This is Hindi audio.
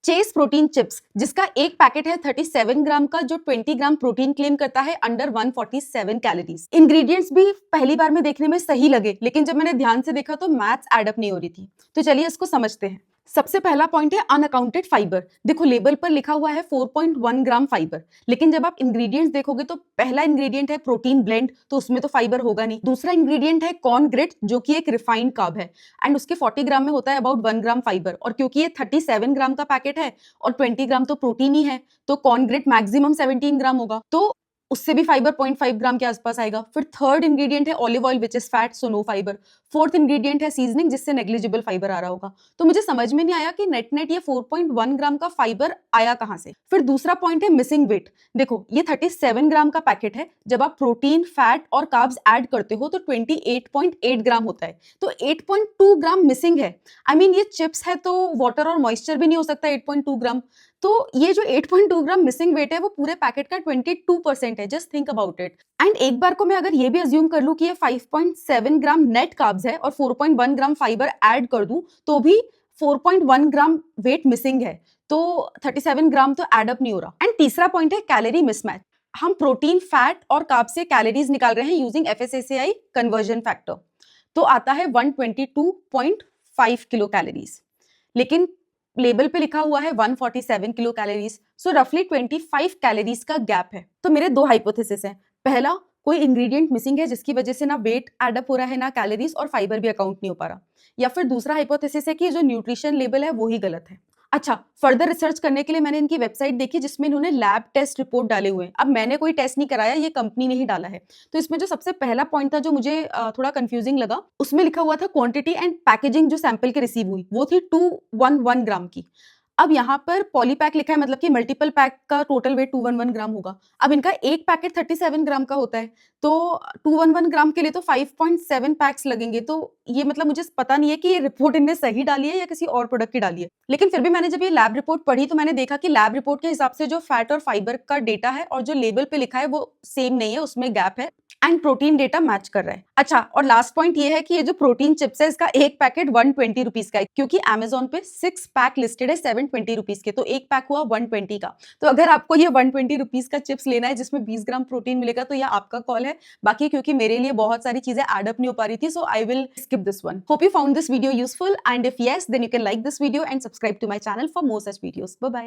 चेस प्रोटीन चिप्स जिसका एक पैकेट है 37 ग्राम का, जो 20 ग्राम प्रोटीन क्लेम करता है अंडर 147 कैलोरीज। इंग्रेडिएंट्स भी पहली बार में देखने में सही लगे, लेकिन जब मैंने ध्यान से देखा तो मैथ्स एड अप नहीं हो रही थी। तो चलिए इसको समझते हैं। सबसे पहला पॉइंट है अनअकाउंटेड फाइबर। देखो लेबल पर लिखा हुआ है 4.1 ग्राम फाइबर, लेकिन जब आप इंग्रेडिएंट्स देखोगे तो पहला इंग्रेडिएंट है प्रोटीन ब्लेंड, तो उसमें तो फाइबर होगा नहीं। दूसरा इंग्रेडिएंट है कॉर्न ग्रिट, जो कि एक रिफाइंड कार्ब है एंड उसके 40 ग्राम में होता है अबाउट 1 ग्राम फाइबर, और क्योंकि ये 37 ग्राम का पैकेट है और 20 ग्राम तो प्रोटीन ही है, तो कॉर्न ग्रिट मैक्सिमम 17 ग्राम होगा, तो उससे भी फाइबर 0.5 ग्राम के आसपास आएगा। फिर थर्ड इंग्रेडिएंट है olive oil which is fat, so no fibre. Fourth ingredient है सीजनिंग, जिससे नेग्लिजिबल फाइबर आ रहा होगा। तो मुझे समझ में नहीं आया कि नेट ये 4.1 ग्राम का फाइबर आया कहां से। फिर दूसरा पॉइंट है मिसिंग वेट। देखो ये 37 ग्राम का पैकेट है, जब आप प्रोटीन फैट और कार्ब्स ऐड करते हो तो 28.8 ग्राम होता है, तो 8.2 ग्राम मिसिंग है। आई मीन ये चिप्स है तो वाटर और मॉइस्चर भी नहीं हो सकता 8.2 ग्राम, तो ये जो 8.2 ग्राम मिसिंग वेट है वो पूरे पैकेट का 22% है। Just think about it. And एक बार को मैं अगर ये भी अज्यूम कर लूं कि ये 5.7 ग्राम नेट कार्ब्स है और 4.1 ग्राम फाइबर ऐड कर दूं, तो भी 4.1 ग्राम वेट मिसिंग है, तो 37 ग्राम तो एड अप नहीं हो रहा। एंड तीसरा पॉइंट है कैलोरी मिसमैच। हम प्रोटीन फैट और कार्ब से कैलोरीज निकाल रहे हैं यूजिंग FSSAI कन्वर्जन फैक्टर, तो आता है 122.5 किलो कैलोरीज, लेकिन लेबल पे लिखा हुआ है 147 किलो कैलोरीज, सो रफली 25 कैलोरीज का गैप है। तो मेरे दो हाइपोथेसिस हैं। पहला, कोई इंग्रेडिएंट मिसिंग है जिसकी वजह से ना वेट एड अप हो रहा है ना कैलोरीज, और फाइबर भी अकाउंट नहीं हो पा रहा। या फिर दूसरा हाइपोथेसिस है कि जो न्यूट्रिशन लेबल है वो ही गलत है। अच्छा, फर्दर रिसर्च करने के लिए मैंने इनकी वेबसाइट देखी जिसमें इन्होंने लैब टेस्ट रिपोर्ट डाले हुए हैं। अब मैंने कोई टेस्ट नहीं कराया, ये कंपनी ने ही डाला है। तो इसमें जो सबसे पहला पॉइंट था जो मुझे थोड़ा कंफ्यूजिंग लगा, उसमें लिखा हुआ था क्वांटिटी एंड पैकेजिंग जो सैंपल के रिसीव हुई वो थी 211 ग्राम की। अब यहाँ पर पॉलीपैक लिखा है, मतलब कि मल्टीपल पैक का टोटल वेट 211 ग्राम होगा। अब इनका एक पैकेट 37 ग्राम का होता है, तो 211 ग्राम के लिए तो 5.7 पैक्स लगेंगे। तो ये मतलब मुझे पता नहीं है कि ये रिपोर्ट इनने सही डाली है या किसी और प्रोडक्ट की डाली है, लेकिन फिर भी मैंने जब ये लैब रिपोर्ट पढ़ी तो मैंने देखा कि लैब रिपोर्ट के हिसाब से जो फैट और फाइबर का डेटा है और जो लेबल पे लिखा है वो सेम नहीं है, उसमें गैप है एंड प्रोटीन डेटा मैच कर रहा है। अच्छा, और लास्ट पॉइंट ये है कि ये जो प्रोटीन चिप्स है इसका एक पैकेट 120 रुपीज का है, क्योंकि Amazon पे 6 पैक लिस्टेड है 720 रुपीज के, तो एक पैक हुआ 120 का। तो अगर आपको ये 120 रुपीज का चिप्स लेना है जिसमें 20 ग्राम प्रोटीन मिलेगा तो ये आपका कॉल है। बाकी क्योंकि मेरे लिए बहुत सारी चीजें एड अप नहीं हो पा रही थी, so I will skip this one. Hope you found this video useful, and if yes then you can like this video and subscribe to my channel for more such videos. Bye bye.